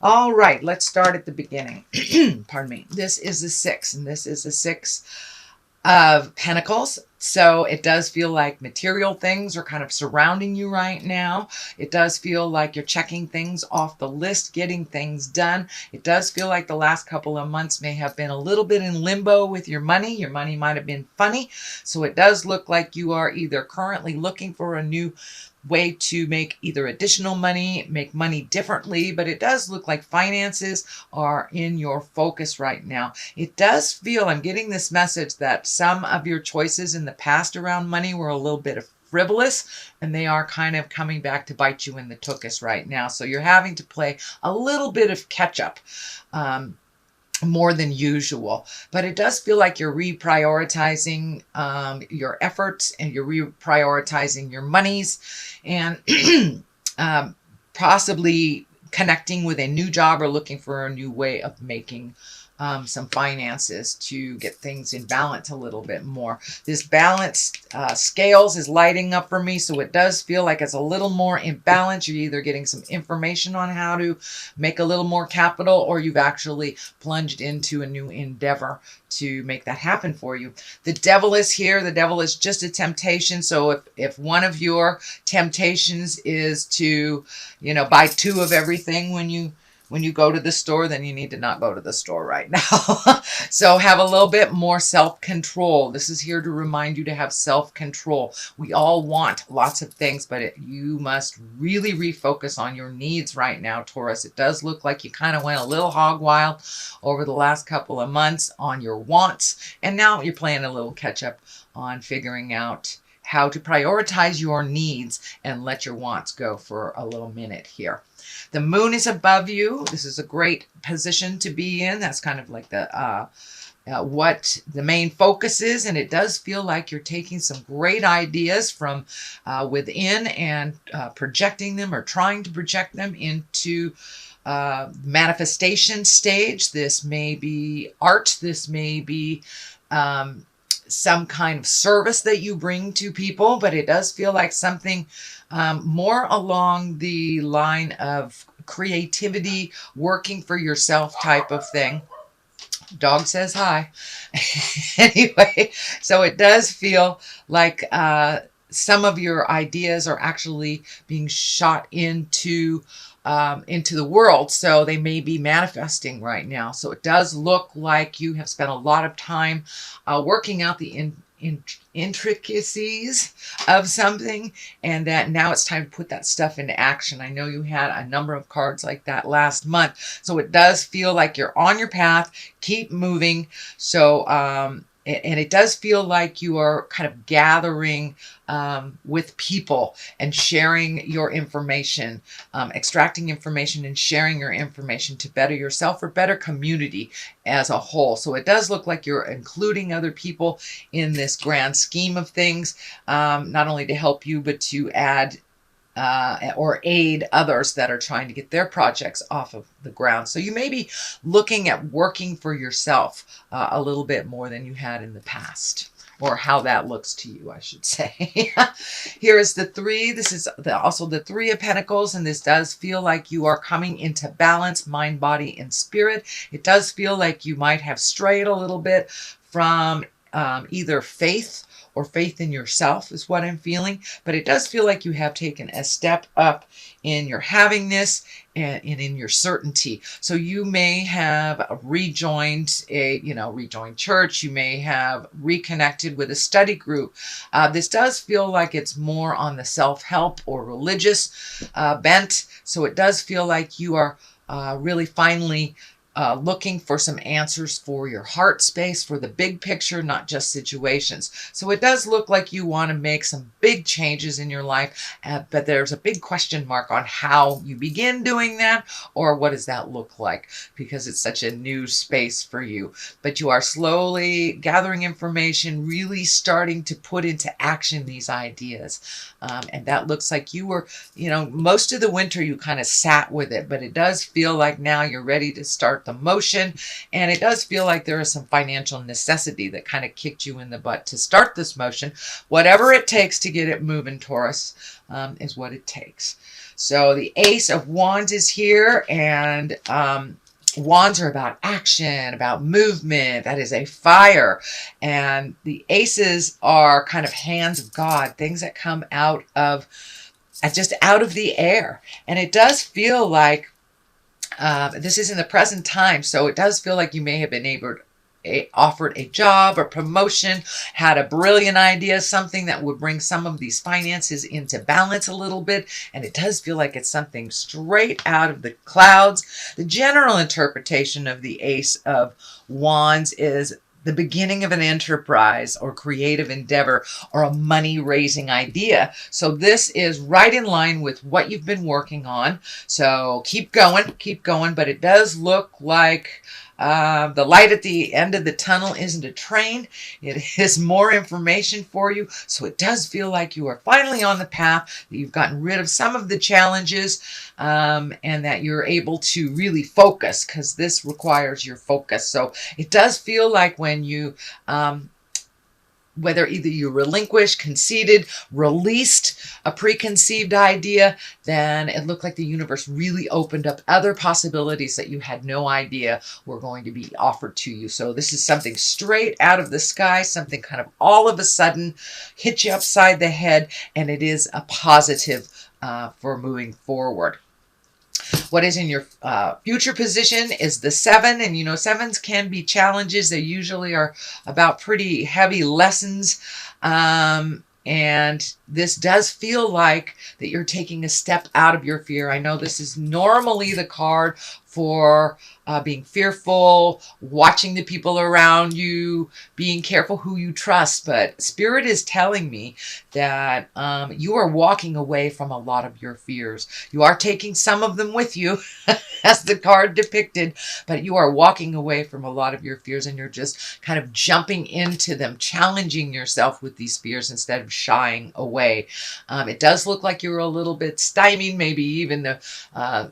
All right, let's start at the beginning. Pardon me. This is the six, and this is the six of Pentacles. So it does feel like material things are kind of surrounding you right now. It does feel like you're checking things off the list, getting things done. It does feel like the last couple of months may have been a little bit in limbo with your money. Your money might have been funny. So it does look like you are either currently looking for a new way to make either additional money, make money differently, but it does look like finances are in your focus right now. It does feel, I'm getting this message that some of your choices in the past around money were a little bit of frivolous, and they are kind of coming back to bite you in the tuchus right now. So you're having to play a little bit of catch up. More than usual, but it does feel like you're reprioritizing your efforts, and you're reprioritizing your monies, and possibly connecting with a new job or looking for a new way of making some finances to get things in balance a little bit more. This balance scales is lighting up for me, so it does feel like it's a little more in balance. You're either getting some information on how to make a little more capital, or you've actually plunged into a new endeavor to make that happen for you. The devil is here. The devil is just a temptation. So if one of your temptations is to, buy two of everything when you go to the store, then you need to not go to the store right now. So have a little bit more self-control. This is here to remind you to have self-control. We all want lots of things, but you must really refocus on your needs right now, Taurus. It does look like you kind of went a little hog wild over the last couple of months on your wants, and now you're playing a little catch up on figuring out how to prioritize your needs and let your wants go for a little minute here. The moon is above you. This is a great position to be in. That's kind of like the what the main focus is, and it does feel like you're taking some great ideas from within and projecting them, or trying to project them into manifestation stage. This may be art. This may be some kind of service that you bring to people, but it does feel like something more along the line of creativity, working for yourself type of thing. Dog says hi. Anyway, so it does feel like some of your ideas are actually being shot into the world, so they may be manifesting right now. So it does look like you have spent a lot of time working out the intricacies of something, and that now it's time to put that stuff into action. I know you had a number of cards like that last month, so it does feel like you're on your path. Keep moving. So and it does feel like you are kind of gathering with people and sharing your information, extracting information and sharing your information to better yourself or better community as a whole. So it does look like you're including other people in this grand scheme of things, not only to help you, but to add or aid others that are trying to get their projects off of the ground. So you may be looking at working for yourself a little bit more than you had in the past, or how that looks to you, I should say. Here is the three. This is also the Three of Pentacles, and this does feel like you are coming into balance, mind, body, and spirit. It does feel like you might have strayed a little bit from either faith or faith in yourself is what I'm feeling. But it does feel like you have taken a step up in your havingness and in your certainty. So you may have rejoined rejoined church. You may have reconnected with a study group. This does feel like it's more on the self-help or religious bent. So it does feel like you are really finally looking for some answers for your heart space, for the big picture, not just situations. So it does look like you want to make some big changes in your life, but there's a big question mark on how you begin doing that, or what does that look like, because it's such a new space for you. But you are slowly gathering information, really starting to put into action these ideas. And that looks like you were, most of the winter you kind of sat with it, but it does feel like now you're ready to start the motion, and it does feel like there is some financial necessity that kind of kicked you in the butt to start this motion. Whatever it takes to get it moving, Taurus, is what it takes. So the Ace of Wands is here, and wands are about action, about movement. That is a fire. And the aces are kind of hands of God, things that come out of just out of the air. And it does feel like this is in the present time, so it does feel like you may have been offered a job or promotion, had a brilliant idea, something that would bring some of these finances into balance a little bit, and it does feel like it's something straight out of the clouds. The general interpretation of the Ace of Wands is the beginning of an enterprise or creative endeavor or a money-raising idea. So this is right in line with what you've been working on. So keep going, but it does look like the light at the end of the tunnel isn't a train. It is more information for you. So it does feel like you are finally on the path, that you've gotten rid of some of the challenges, and that you're able to really focus, because this requires your focus. So it does feel like when you whether either you relinquished, conceded, released a preconceived idea, then it looked like the universe really opened up other possibilities that you had no idea were going to be offered to you. So this is something straight out of the sky, something kind of all of a sudden hit you upside the head, and it is a positive for moving forward. What is in your future position is the 7. And you know, 7s can be challenges. They usually are about pretty heavy lessons. And this does feel like that you're taking a step out of your fear. I know this is normally the card for being fearful, watching the people around you, being careful who you trust. But Spirit is telling me that you are walking away from a lot of your fears. You are taking some of them with you, as the card depicted, but you are walking away from a lot of your fears, and you're just kind of jumping into them, challenging yourself with these fears instead of shying away. It does look like you're a little bit stymied, maybe even the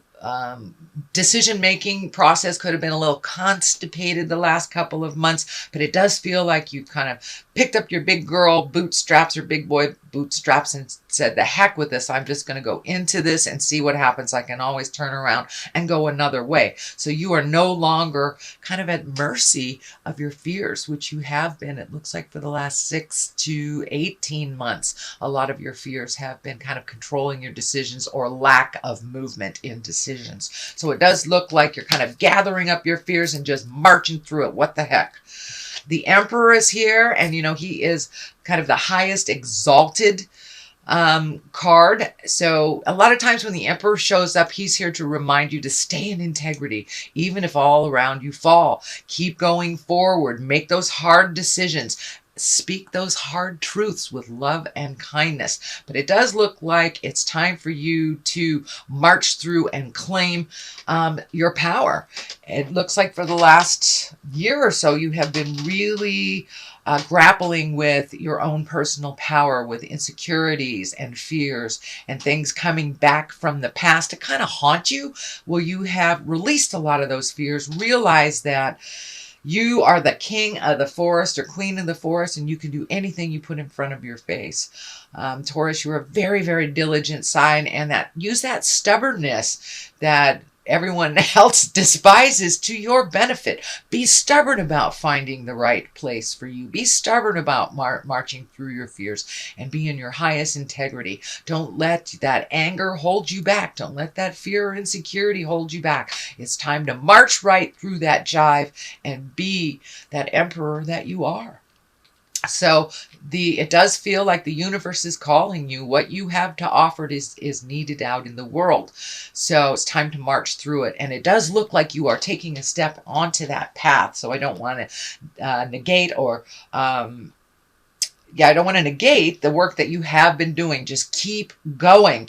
decision-making process could have been a little constipated the last couple of months, but it does feel like you kind of picked up your big girl bootstraps or big boy bootstraps and said, the heck with this, I'm just going to go into this and see what happens. I can always turn around and go another way. So you are no longer kind of at mercy of your fears, which you have been, it looks like, for the last 6 to 18 months. A lot of your fears have been kind of controlling your decisions or lack of movement in decisions. So it does look like you're kind of gathering up your fears and just marching through it. What the heck? The Emperor is here, and you know, he is kind of the highest exalted card. So a lot of times when the Emperor shows up, he's here to remind you to stay in integrity, even if all around you fall. Keep going forward. Make those hard decisions. Speak those hard truths with love and kindness. But it does look like it's time for you to march through and claim your power. It looks like for the last year or so, you have been really grappling with your own personal power, with insecurities and fears and things coming back from the past to kind of haunt you. Well, you have released a lot of those fears, realize that you are the king of the forest or queen of the forest, and you can do anything you put in front of your face. Taurus, you're a very, very diligent sign, and use that stubbornness that everyone else despises to your benefit. Be stubborn about finding the right place for you. Be stubborn about marching through your fears and be in your highest integrity. Don't let that anger hold you back. Don't let that fear or insecurity hold you back. It's time to march right through that jive and be that emperor that you are. So it does feel like the universe is calling you. What you have to offer is needed out in the world. So it's time to march through it. And it does look like you are taking a step onto that path. So I don't want to negate or I don't want to negate the work that you have been doing. Just keep going,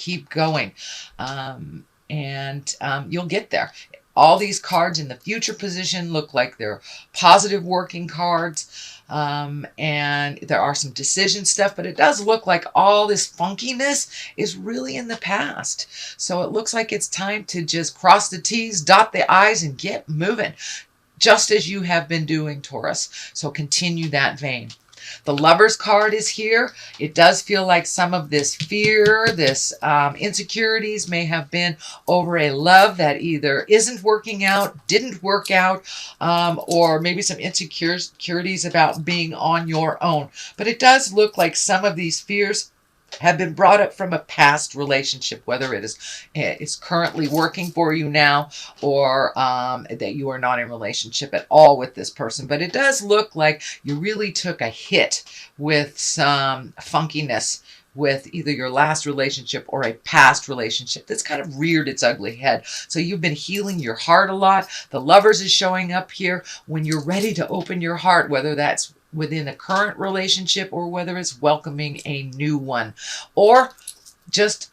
and you'll get there. All these cards in the future position look like they're positive working cards. And there are some decision stuff, but it does look like all this funkiness is really in the past. So it looks like it's time to just cross the T's, dot the I's, and get moving, just as you have been doing, Taurus. So continue that vein. The Lovers card is here. It does feel like some of this fear, this insecurities may have been over a love that either isn't working out, didn't work out, or maybe some insecurities about being on your own. But it does look like some of these fears have been brought up from a past relationship, whether it's currently working for you now, or that you are not in relationship at all with this person. But it does look like you really took a hit with some funkiness with either your last relationship or a past relationship that's kind of reared its ugly head. So you've been healing your heart a lot. The Lovers is showing up here when you're ready to open your heart, whether that's within a current relationship or whether it's welcoming a new one, or just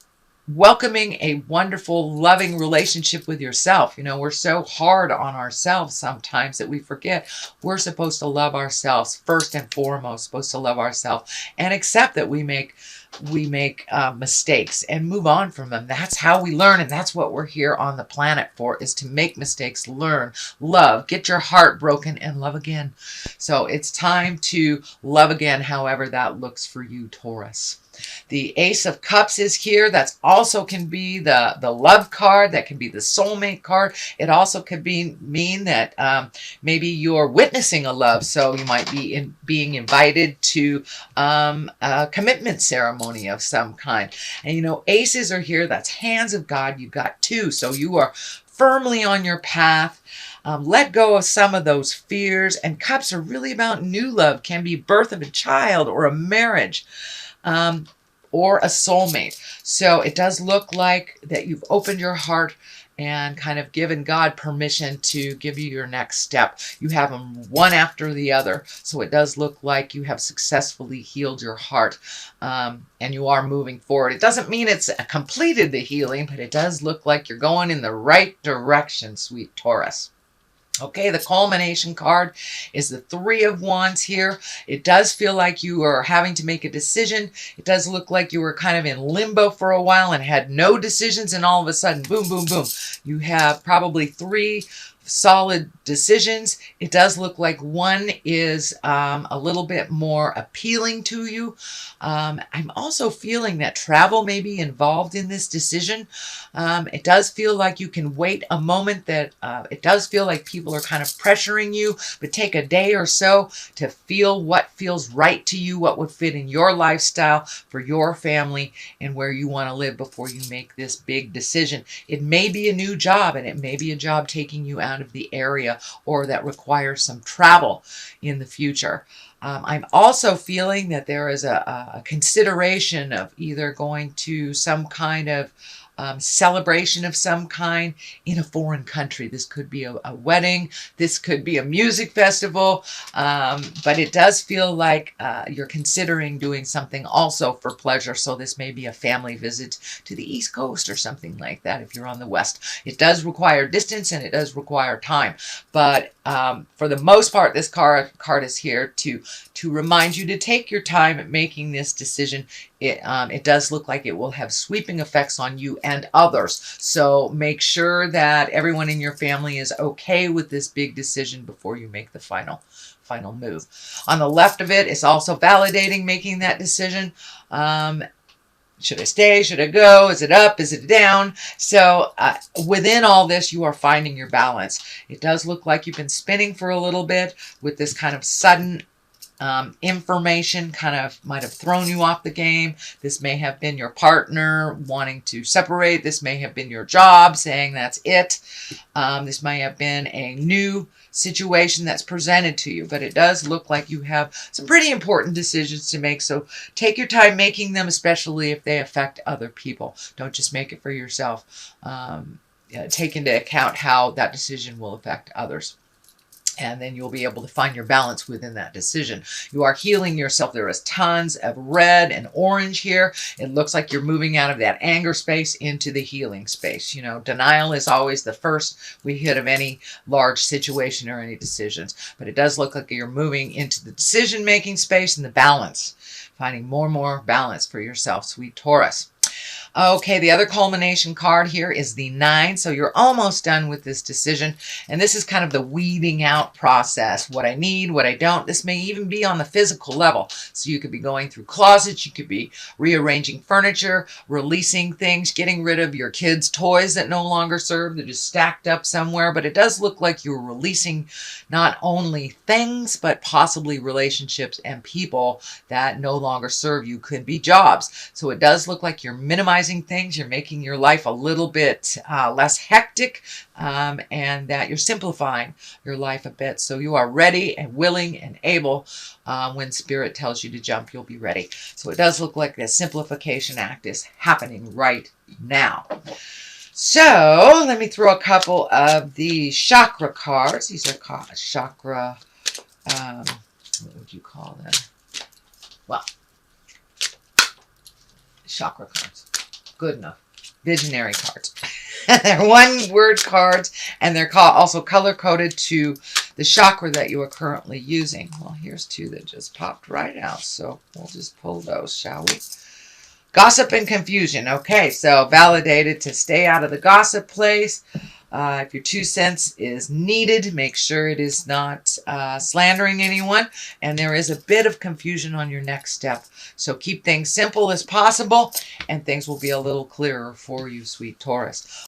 welcoming a wonderful, loving relationship with yourself. You know, we're so hard on ourselves sometimes that we forget we're supposed to love ourselves first and foremost, supposed to love ourselves and accept that we make mistakes and move on from them. That's how we learn, and that's what we're here on the planet for, is to make mistakes, learn, love, get your heart broken, and love again. So it's time to love again, however that looks for you, Taurus. The Ace of Cups is here. That's also can be the love card. That can be the soulmate card. It also could mean that maybe you're witnessing a love. So you might be being invited to a commitment ceremony of some kind. And you know, aces are here. That's hands of God. You've got two. So you are firmly on your path. Let go of some of those fears. And cups are really about new love. Can be birth of a child or a marriage. Or a soulmate. So it does look like that you've opened your heart and kind of given God permission to give you your next step. You have them one after the other. So it does look like you have successfully healed your heart, and you are moving forward. It doesn't mean it's completed the healing, but it does look like you're going in the right direction, sweet Taurus. Okay, the culmination card is the Three of Wands here. It does feel like you are having to make a decision. It does look like you were kind of in limbo for a while and had no decisions, and all of a sudden, boom, boom, boom. You have probably three solid decisions. It does look like one is a little bit more appealing to you. I'm also feeling that travel may be involved in this decision. It does feel like you can wait a moment, that it does feel like people are kind of pressuring you, but take a day or so to feel what feels right to you, what would fit in your lifestyle for your family and where you want to live before you make this big decision. It may be a new job, and it may be a job taking you out of the area, or that requires some travel in the future. I'm also feeling that there is a consideration of either going to some kind of celebration of some kind in a foreign country. This could be a wedding. This could be a music festival. But it does feel like you're considering doing something also for pleasure. So this may be a family visit to the East Coast or something like that if you're on the West. It does require distance, and it does require time. But for the most part, this card is here to remind you to take your time at making this decision. It does look like it will have sweeping effects on you and others. So make sure that everyone in your family is okay with this big decision before you make the final move. On the left of it, it's also validating making that decision. Should I stay? Should I go? Is it up? Is it down? So within all this, you are finding your balance. It does look like you've been spinning for a little bit with this kind of sudden information, kind of might have thrown you off the game. This may have been your partner wanting to separate. This may have been your job saying that's it. This may have been a new situation that's presented to you, but it does look like you have some pretty important decisions to make. So take your time making them, especially if they affect other people. Don't just make it for yourself. Take into account how that decision will affect others. And then you'll be able to find your balance within that decision. You are healing yourself. There is tons of red and orange here. It looks like you're moving out of that anger space into the healing space. You know, denial is always the first we hit of any large situation or any decisions. But it does look like you're moving into the decision-making space and the balance. Finding more and more balance for yourself, sweet Taurus. Okay, the other culmination card here is the 9. So you're almost done with this decision. And this is kind of the weeding out process. What I need, what I don't. This may even be on the physical level. So you could be going through closets. You could be rearranging furniture, releasing things, getting rid of your kids' toys that no longer serve. They're just stacked up somewhere. But it does look like you're releasing not only things, but possibly relationships and people that no longer serve you. Could be jobs. So it does look like you're minimizing things, you're making your life a little bit less hectic, and that you're simplifying your life a bit. So you are ready and willing and able. When Spirit tells you to jump, you'll be ready. So it does look like the simplification act is happening right now. So let me throw a couple of the chakra cards. These are chakra, what would you call them? Well, chakra cards. Good enough. Visionary cards. They're one-word cards, and they're also color-coded to the chakra that you are currently using. Well, here's 2 that just popped right out, so we'll just pull those, shall we? Gossip and confusion. Okay, so validated to stay out of the gossip place. If your 2 cents is needed, make sure it is not slandering anyone. And there is a bit of confusion on your next step. So keep things simple as possible, and things will be a little clearer for you, sweet Taurus.